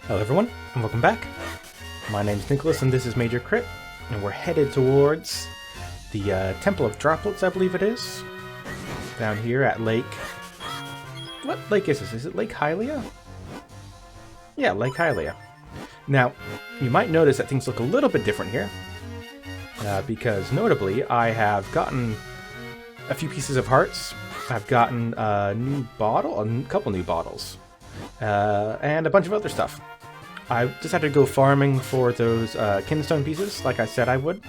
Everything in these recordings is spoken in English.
Hello everyone, and welcome back. My name's Nicholas, and this is Major Crit, and we're headed towards the Temple of Droplets, I believe it is. Down here at Lake... What lake is this? Is it Lake Hylia? Yeah, Lake Hylia. Now, you might notice that things look a little bit different here, because notably, I have gotten a few pieces of hearts. I've gotten a new bottle, a couple new bottles, and a bunch of other stuff. I just had to go farming for those kinstone pieces, like I said I would.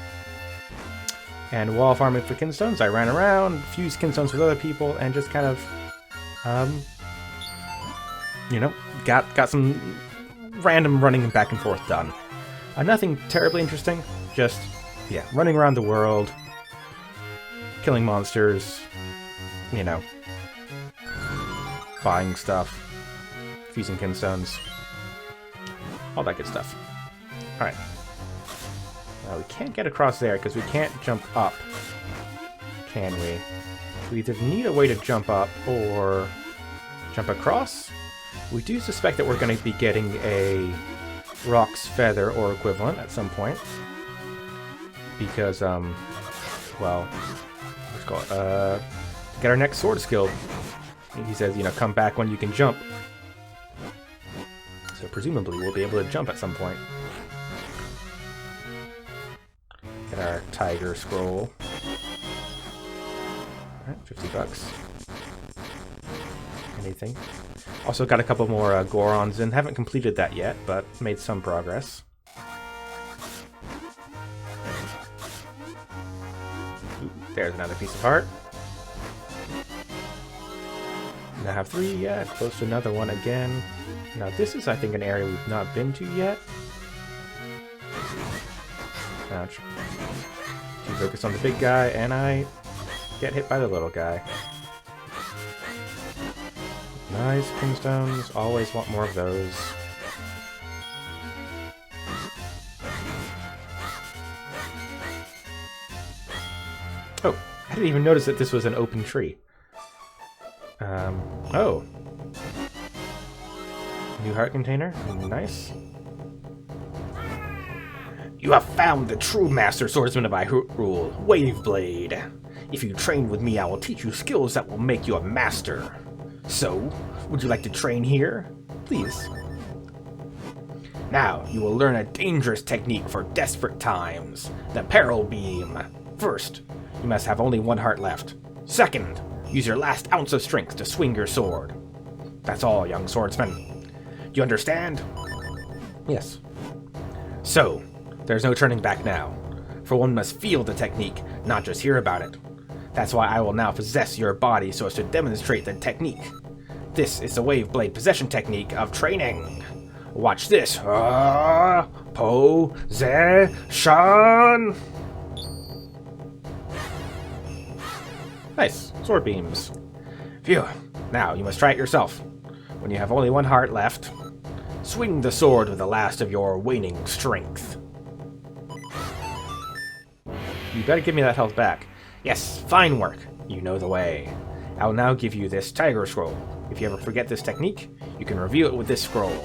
And while farming for kinstones, I ran around, fused kinstones with other people, and just kind of, you know, got some random running back and forth done. Nothing terribly interesting, just, yeah, running around the world, killing monsters, you know, buying stuff, fusing kinstones. All that good stuff. Alright. We can't get across there because we can't jump up. Can we? We either need a way to jump up or jump across. We do suspect that we're going to be getting a Rock's Feather or equivalent at some point. Because, well, let's call it, to get our next sword skill. He says, you know, come back when you can jump. So presumably we'll be able to jump at some point. Get our tiger scroll. Alright, 50 bucks. Anything. Also got a couple more Gorons in. Haven't completed that yet, but made some progress. Ooh, there's another piece of heart. Now have 3, yeah, close to another one again. Now this is, I think, an area we've not been to yet. Ouch. Too focused on the big guy, and I get hit by the little guy. Nice kinstones, always want more of those. Oh, I didn't even notice that this was an open tree. Oh. New heart container. Nice. You have found the true master swordsman of Hyrule, Waveblade. If you train with me, I will teach you skills that will make you a master. So, would you like to train here? Please. Now, you will learn a dangerous technique for desperate times, the Peril Beam. First, you must have only 1 heart left. Second, use your last ounce of strength to swing your sword. That's all, young swordsman. Do you understand? Yes. So, there's no turning back now, for one must feel the technique, not just hear about it. That's why I will now possess your body so as to demonstrate the technique. This is the Waveblade possession technique of training. Watch this. Possession! Nice. Sword beams. Phew. Now, you must try it yourself. When you have only 1 heart left, swing the sword with the last of your waning strength. You better give me that health back. Yes, fine work. You know the way. I will now give you this tiger scroll. If you ever forget this technique, you can review it with this scroll.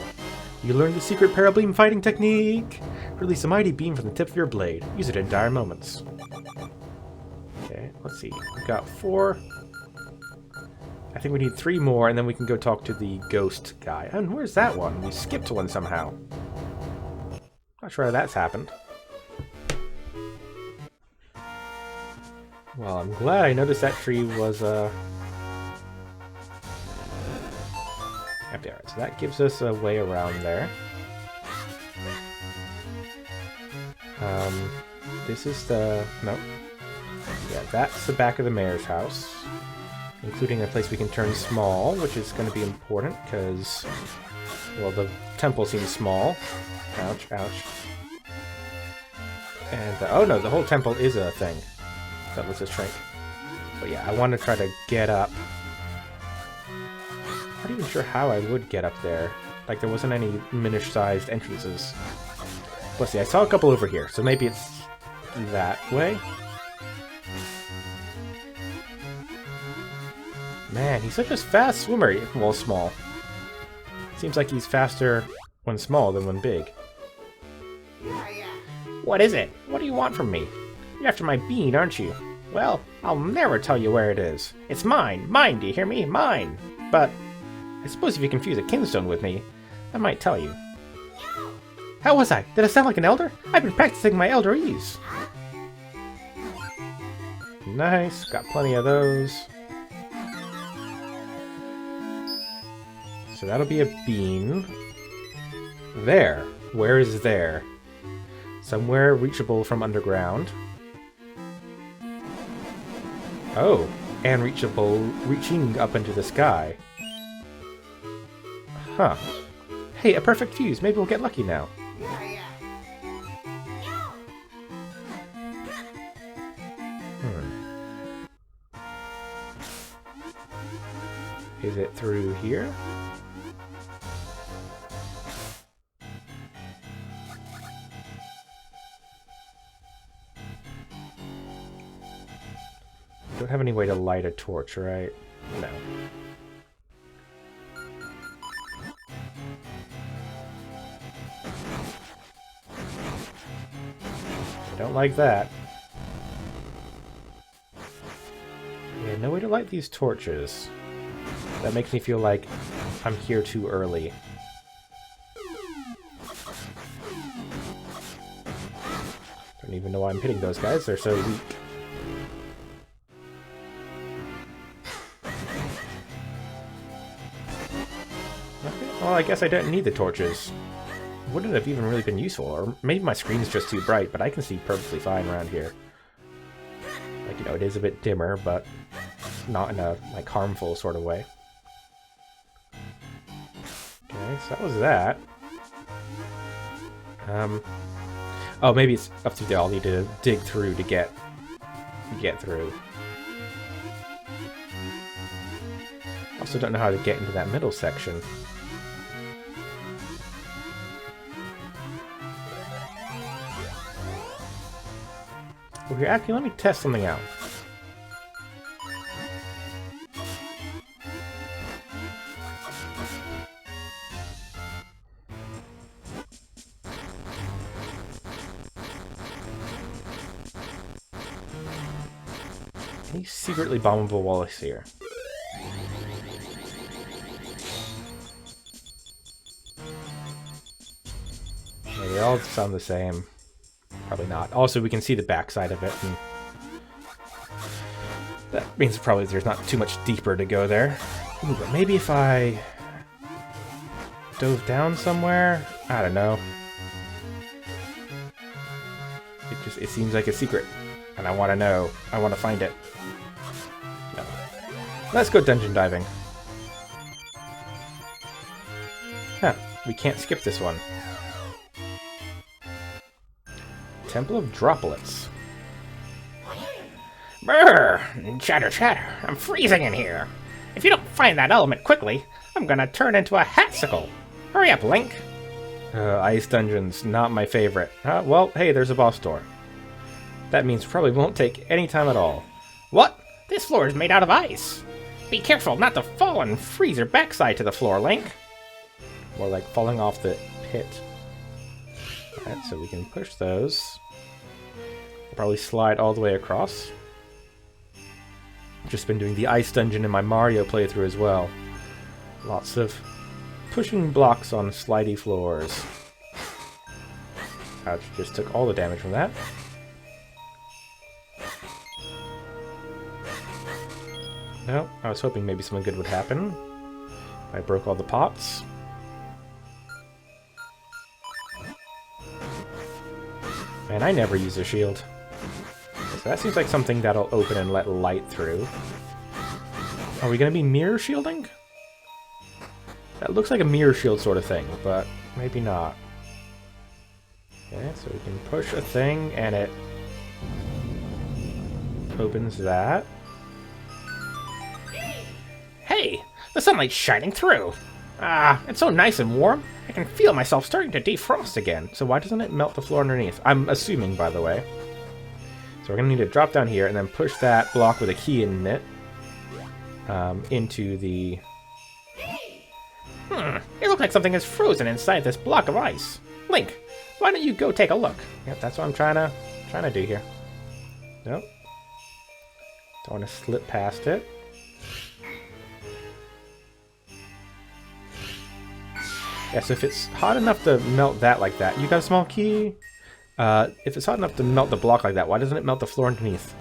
You learn the secret Parabeam fighting technique. Release a mighty beam from the tip of your blade. Use it in dire moments. Okay, let's see. We've got 4. I think we need 3 more, and then we can go talk to the ghost guy. And where's that one? We skipped one somehow. Not sure how that's happened. Well, I'm glad I noticed that tree was, empty. Alright, so that gives us a way around there. This is the... no. Yeah, that's the back of the mayor's house. Including a place we can turn small, which is going to be important, because, well, the temple seems small. Ouch, ouch. And, oh no, the whole temple is a thing that lets us shrink. But yeah, I want to try to get up. I'm not even sure how I would get up there. Like, there wasn't any Minish-sized entrances. Let's see, I saw a couple over here, so maybe it's that way. Man, he's such a fast swimmer. Well, small. Seems like he's faster One small, then one big. What is it? What do you want from me? You're after my bean, aren't you? Well, I'll never tell you where it is. It's mine. Mine, do you hear me? Mine. But I suppose if you confuse a kinstone with me, I might tell you. How was I? Did I sound like an elder? I've been practicing my elderese. Nice. Got plenty of those. So that'll be a bean. There. Where is there? Somewhere reachable from underground. Oh, and reaching up into the sky. Huh. Hey, a perfect fuse. Maybe we'll get lucky now. Is it through here? Don't have any way to light a torch, right? No. I don't like that. Yeah, no way to light these torches. That makes me feel like I'm here too early. Don't even know why I'm hitting those guys, they're so weak. Well, I guess I don't need the torches. Wouldn't have even really been useful, or maybe my screen's just too bright, but I can see perfectly fine around here. Like, you know, it is a bit dimmer, but not in a, like, harmful sort of way. Okay, so that was that. Oh, maybe it's up to there. I'll need to dig through to get through. Also don't know how to get into that middle section. Well, here, actually, let me test something out. Any secretly bombable walls here? Yeah, they all sound the same. Probably not. Also, we can see the backside of it, and that means probably there's not too much deeper to go there. Ooh, but maybe if I dove down somewhere? I don't know. It seems like a secret, and I want to know. I want to find it. No. Let's go dungeon diving. Huh, we can't skip this one. Temple of Droplets. Brr! Chatter, chatter. I'm freezing in here. If you don't find that element quickly, I'm gonna turn into a hatsicle. Hurry up, Link. Ice dungeons, not my favorite. Well, hey, there's a boss door. That means probably won't take any time at all. What? This floor is made out of ice. Be careful not to fall and freeze your backside to the floor, Link. More like falling off the pit. Alright, so we can push those. Probably slide all the way across. Just been doing the ice dungeon in my Mario playthrough as well. Lots of pushing blocks on slidey floors. Ouch, just took all the damage from that. No, I was hoping maybe something good would happen. I broke all the pots. Man, I never use a shield. So that seems like something that'll open and let light through. Are we going to be mirror shielding? That looks like a mirror shield sort of thing, but maybe not. Okay, so we can push a thing and it opens that. Hey! The sunlight's shining through! Ah, it's so nice and warm. I can feel myself starting to defrost again. So why doesn't it melt the floor underneath? I'm assuming, by the way. So we're going to need to drop down here and then push that block with a key in it into the... It looks looks like something is frozen inside this block of ice. Link, why don't you go take a look? Yep, that's what I'm trying to do here. Nope. Don't want to slip past it. Yeah, so if it's hot enough to melt that like that, you got a small key? If it's hot enough to melt the block like that, why doesn't it melt the floor underneath?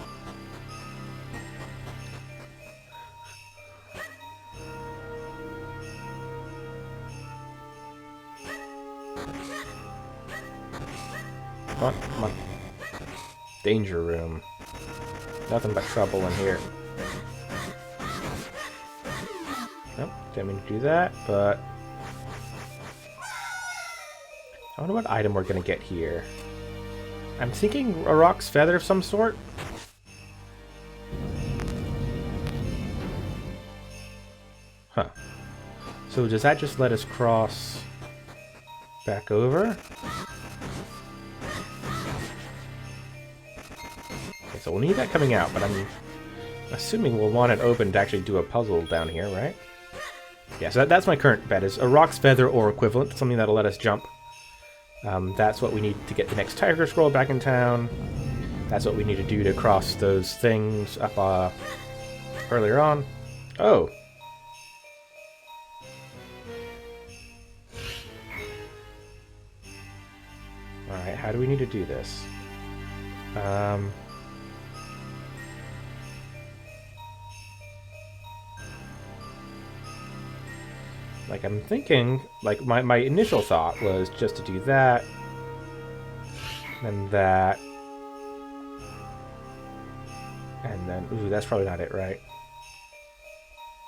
Come on, come on. Danger room. Nothing but trouble in here. Nope, didn't mean to do that, but... I wonder what item we're gonna get here. I'm thinking a rock's feather of some sort. Huh. So does that just let us cross back over? Okay, so we'll need that coming out, but I'm assuming we'll want it open to actually do a puzzle down here, right? Yeah, so that's my current bet, is a rock's feather or equivalent, something that'll let us jump. That's what we need to get the next Tiger Scroll back in town. That's what we need to do to cross those things up earlier on. Oh! Alright, how do we need to do this? Like, I'm thinking, like, my initial thought was just to do that, then that, and then, ooh, that's probably not it, right?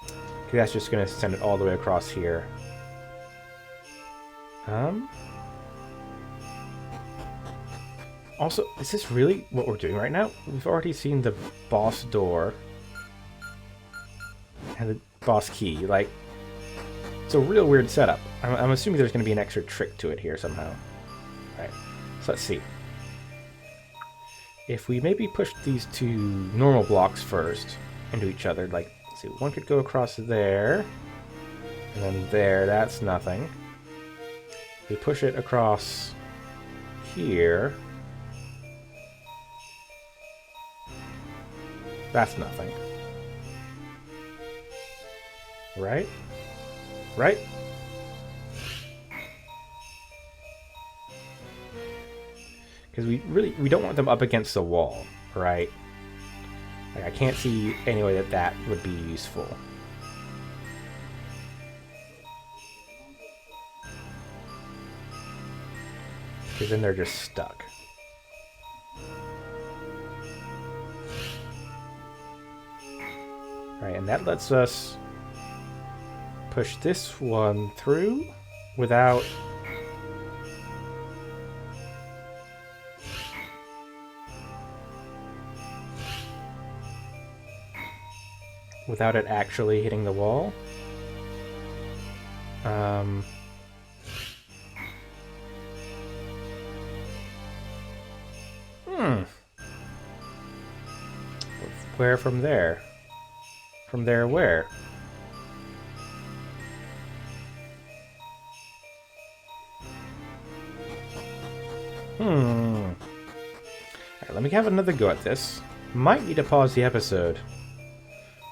Okay, that's just gonna send it all the way across here. Also, is this really what we're doing right now? We've already seen the boss door and the boss key, like, it's a real weird setup. I'm assuming there's going to be an extra trick to it here somehow. Alright, so let's see. If we maybe push these two normal blocks first into each other, like, let's see, one could go across there, and then there, that's nothing. We push it across here. That's nothing. Right? Right? Because we don't want them up against the wall, right? Like, I can't see any way that would be useful. Because then they're just stuck. Right, and that lets us push this one through without it actually hitting the wall. Where from there? From there where? Alright, let me have another go at this. Might need to pause the episode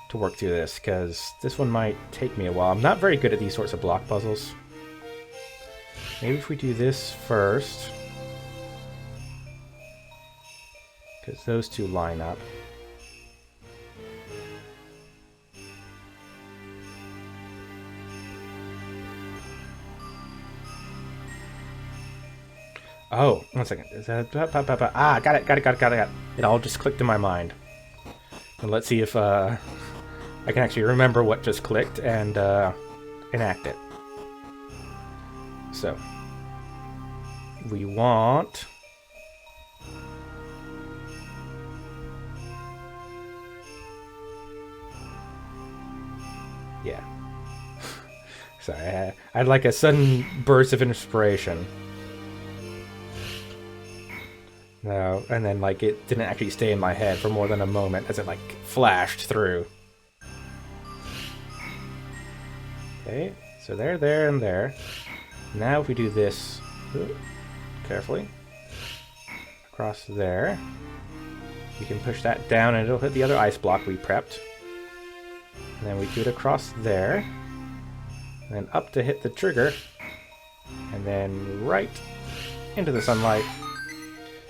to work through this, because this one might take me a while. I'm not very good at these sorts of block puzzles. Maybe if we do this first, because those two line up. Oh, 1 second. Is that... Ah, got it. It all just clicked in my mind. And let's see if I can actually remember what just clicked and enact it. So, we want... Yeah. Sorry, I had like a sudden burst of inspiration. No, and then like it didn't actually stay in my head for more than a moment as it like flashed through. Okay, So there, and there. Now if we do this, carefully, across there, we can push that down and it'll hit the other ice block we prepped. And then we do it across there, and then up to hit the trigger, and then right into the sunlight.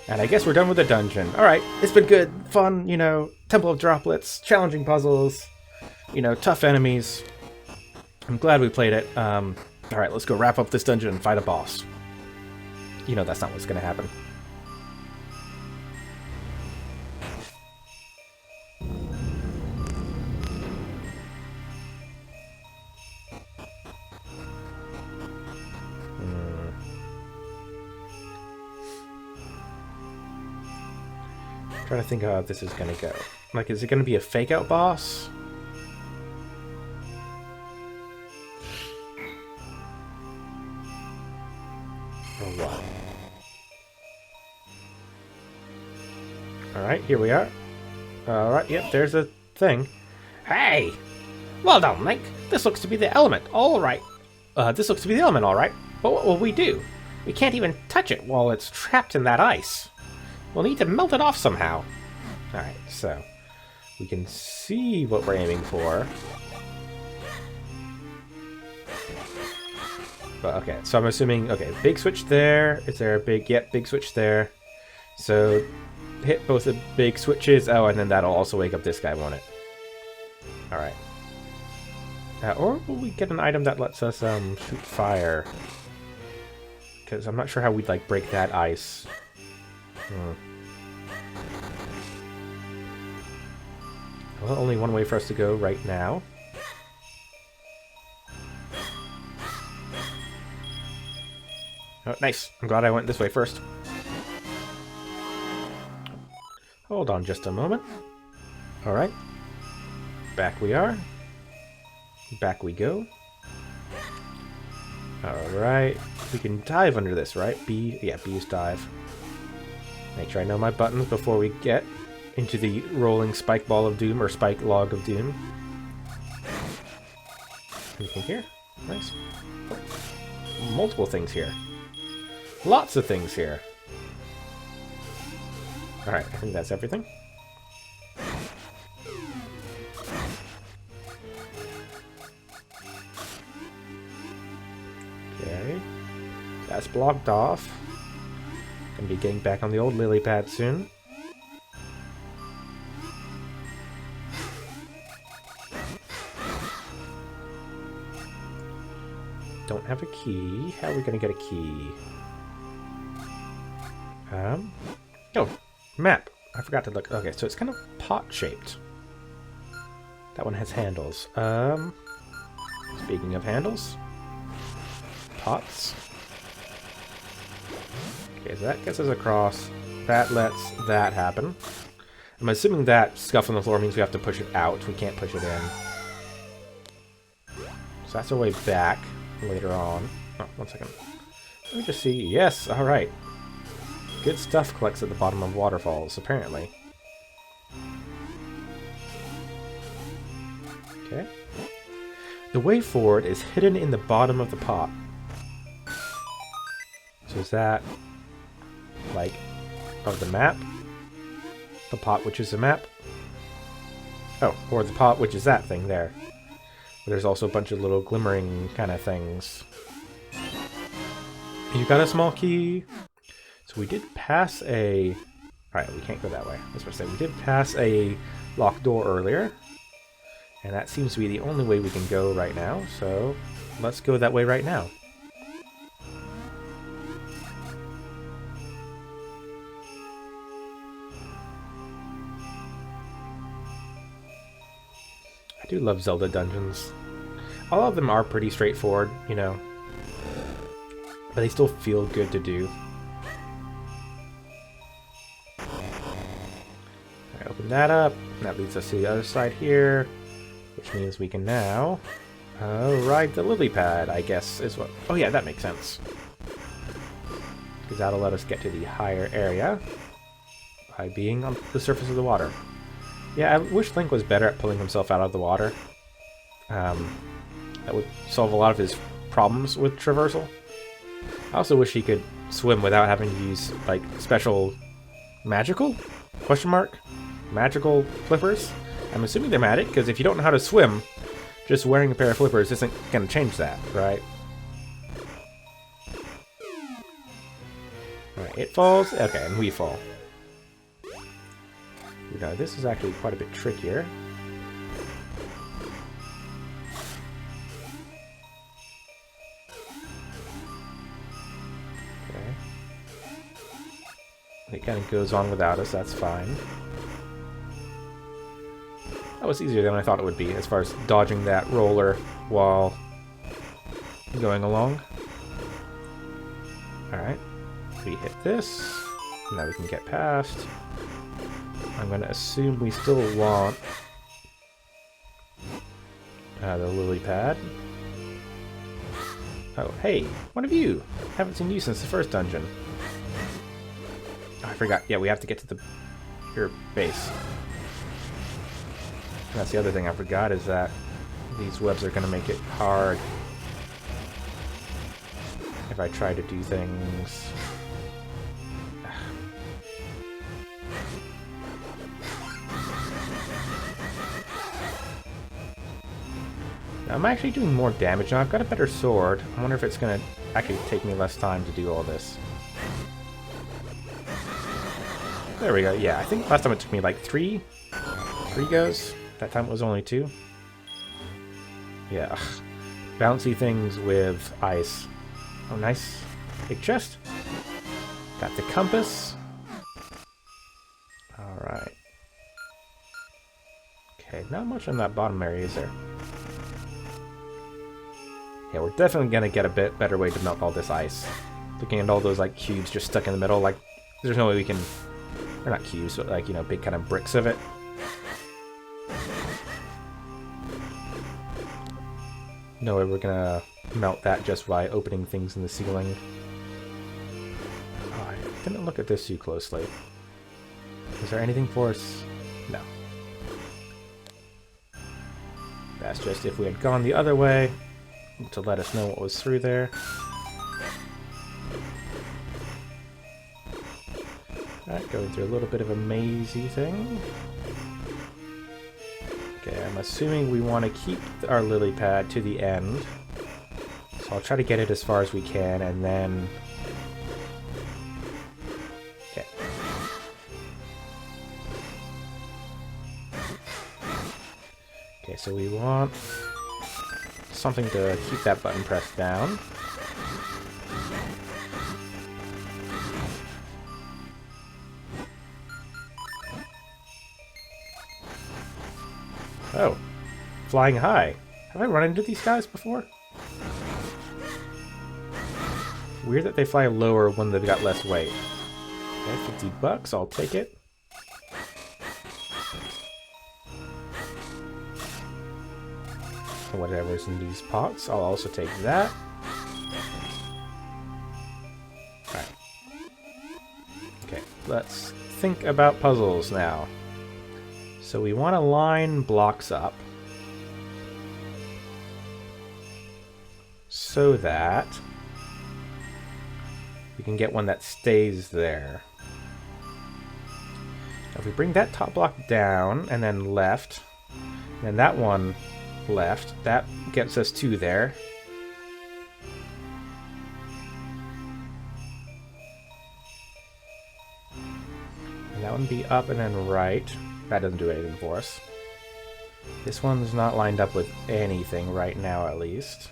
And I guess we're done with the dungeon. Alright, it's been good, fun, you know, Temple of Droplets, challenging puzzles, you know, tough enemies. I'm glad we played it. Alright, let's go wrap up this dungeon and fight a boss. You know that's not what's gonna happen. Trying to think how this is gonna go. Like, is it gonna be a fake out boss? Or what? Alright, here we are. Alright, yep, there's a thing. Hey! Well done, Link. This looks to be the element, alright. This looks to be the element, alright. But what will we do? We can't even touch it while it's trapped in that ice. We'll need to melt it off somehow. Alright, so we can see what we're aiming for. But okay, so I'm assuming, okay, big switch there. Is there a big, yep, big switch there. So hit both the big switches. Oh, and then that'll also wake up this guy, won't it? Alright. Or will we get an item that lets us shoot fire? Because I'm not sure how we'd like break that ice. Well, only one way for us to go right now. Oh, nice. I'm glad I went this way first. Hold on just a moment. Alright. Back we are. Back we go. Alright. We can dive under this, right? B, yeah, B is dive. Make sure I know my buttons before we get into the rolling spike ball of doom, or spike log of doom. Anything here? Nice. Oh, multiple things here. Lots of things here. Alright, I think that's everything. Okay. That's blocked off. Gonna be getting back on the old lily pad soon. Don't have a key. How are we gonna get a key? Oh, map. I forgot to look. Okay, so it's kind of pot-shaped. That one has handles. Speaking of handles, pots. Okay, so that gets us across. That lets that happen. I'm assuming that scuff on the floor means we have to push it out. We can't push it in. So that's our way back later on. Oh, one second. Let me just see. Yes, alright. Good stuff collects at the bottom of waterfalls, apparently. Okay. The way forward is hidden in the bottom of the pot. So is that, like, of the map? The pot which is the map? Oh, or the pot which is that thing there. But there's also a bunch of little glimmering kind of things. You got a small key? So we did pass a... Alright, we can't go that way. I was going to say, we did pass a locked door earlier. And that seems to be the only way we can go right now. So let's go that way right now. I do love Zelda dungeons. All of them are pretty straightforward, you know. But they still feel good to do. Open that up. That leads us to the other side here, which means we can now ride the lily pad, I guess, is what... Oh yeah, that makes sense. Because that'll let us get to the higher area by being on the surface of the water. Yeah, I wish Link was better at pulling himself out of the water. That would solve a lot of his problems with traversal. I also wish he could swim without having to use, like, special magical? Question mark? Magical flippers? I'm assuming they're magic, because if you don't know how to swim, just wearing a pair of flippers isn't going to change that, right? Alright, it falls. Okay, and we fall. Now, this is actually quite a bit trickier. Okay. It kind of goes on without us, that's fine. That was easier than I thought it would be, as far as dodging that roller while going along. Alright. We hit this. Now we can get past. I'm going to assume we still want the lily pad. Oh, hey, one of you! Haven't seen you since the first dungeon. Oh, I forgot. Yeah, we have to get to your base. And that's the other thing I forgot, is that these webs are going to make it hard if I try to do things. I'm actually doing more damage now. I've got a better sword. I wonder if it's going to actually take me less time to do all this. There we go. Yeah, I think last time it took me like three goes. That time it was only 2. Yeah. Bouncy things with ice. Oh, nice. Big chest. Got the compass. Alright. Okay, not much on that bottom area, is there? Yeah, we're definitely gonna get a bit better way to melt all this ice. Looking at all those, like, cubes just stuck in the middle, like, there's no way we can... They're not cubes, but, like, you know, big kind of bricks of it. No way we're gonna melt that just by opening things in the ceiling. Oh, I didn't look at this too closely. Is there anything for us? No. That's just if we had gone the other way to let us know what was through there. Alright, going through a little bit of a mazy thing. Okay, I'm assuming we want to keep our lily pad to the end. So I'll try to get it as far as we can, and then... Okay. Okay, so we want something to keep that button pressed down. Oh, flying high. Have I run into these guys before? Weird that they fly lower when they've got less weight. Okay, $50, I'll take it. Whatever's in these pots, I'll also take that. Alright. Okay, let's think about puzzles now. So we want to line blocks up so that we can get one that stays there. Now if we bring that top block down and then left, and then that one left, that gets us 2 there. And that one be up and then right. That doesn't do anything for us. This one's not lined up with anything right now, at least.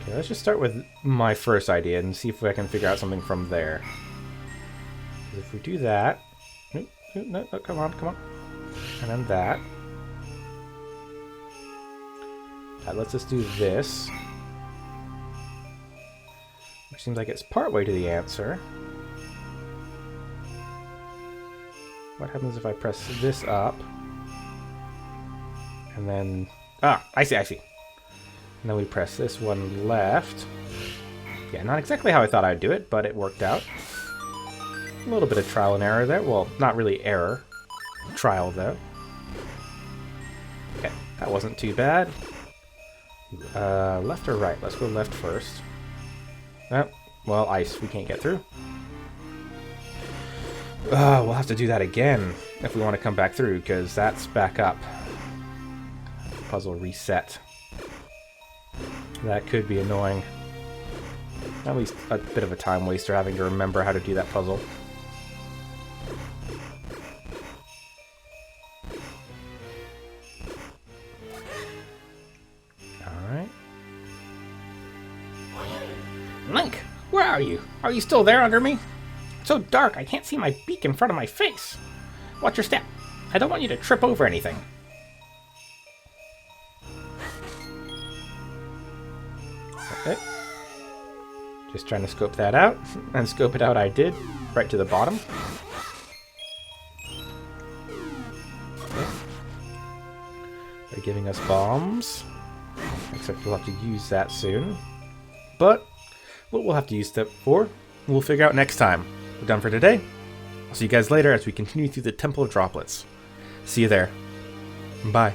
Okay, let's just start with my first idea and see if I can figure out something from there. Because if we do that... No, come on. And then that. Let's just do this. Which seems like it's partway to the answer. What happens if I press this up? And then... Ah, I see. And then we press this one left. Yeah, not exactly how I thought I'd do it, but it worked out. A little bit of trial and error there. Well, not really error. Trial, though. Okay, that wasn't too bad. Left or right? Let's go left first. Oh, well, ice. We can't get through. We'll have to do that again if we want to come back through, because that's back up. Puzzle reset. That could be annoying. At least a bit of a time waster having to remember how to do that puzzle. Alright. Link, where are you? Are you still there under me? It's so dark I can't see my beak in front of my face. Watch your step. I don't want you to trip over anything. Okay. Just trying to scope that out. And scope it out I did. Right to the bottom. Okay. They're giving us bombs. Except we'll have to use that soon. But what we'll have to use that for, we'll figure out next time. We're done for today. I'll see you guys later as we continue through the Temple of Droplets. See you there. Bye.